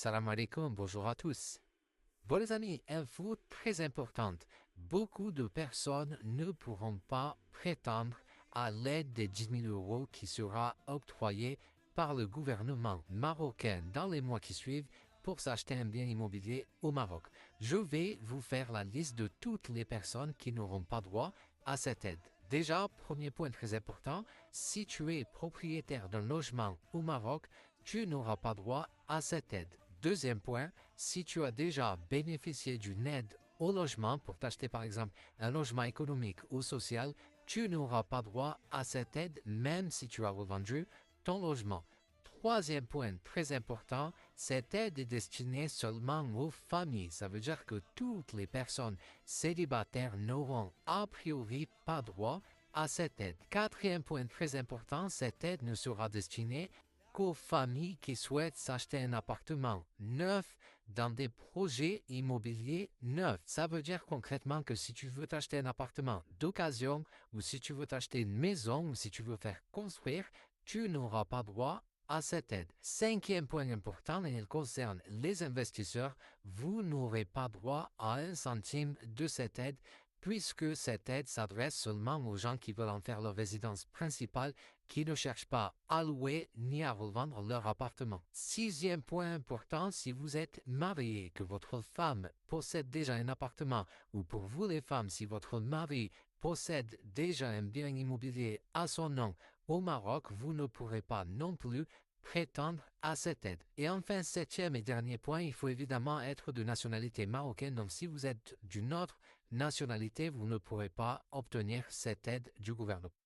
Salam alaikum, bonjour à tous. Bon les amis, info très importante. Beaucoup de personnes ne pourront pas prétendre à l'aide des 10 000 euros qui sera octroyée par le gouvernement marocain dans les mois qui suivent pour s'acheter un bien immobilier au Maroc. Je vais vous faire la liste de toutes les personnes qui n'auront pas droit à cette aide. Déjà, premier point très important, si tu es propriétaire d'un logement au Maroc, tu n'auras pas droit à cette aide. Deuxième point, si tu as déjà bénéficié d'une aide au logement pour t'acheter par exemple un logement économique ou social, tu n'auras pas droit à cette aide même si tu as revendu ton logement. Troisième point très important, cette aide est destinée seulement aux familles. Ça veut dire que toutes les personnes célibataires n'auront a priori pas droit à cette aide. Quatrième point très important, cette aide ne sera destinée qu'aux familles qui souhaitent s'acheter un appartement neuf dans des projets immobiliers neufs. Ça veut dire concrètement que si tu veux t'acheter un appartement d'occasion ou si tu veux t'acheter une maison ou si tu veux faire construire, tu n'auras pas droit à cette aide. Cinquième point important, et il concerne les investisseurs, vous n'aurez pas droit à un centime de cette aide puisque cette aide s'adresse seulement aux gens qui veulent en faire leur résidence principale, qui ne cherchent pas à louer ni à revendre leur appartement. Sixième point important, si vous êtes marié, que votre femme possède déjà un appartement, ou pour vous les femmes, si votre mari possède déjà un bien immobilier à son nom au Maroc, vous ne pourrez pas non plus prétendre à cette aide. Et enfin, septième et dernier point, il faut évidemment être de nationalité marocaine. Donc, si vous êtes d'une autre nationalité, vous ne pourrez pas obtenir cette aide du gouvernement.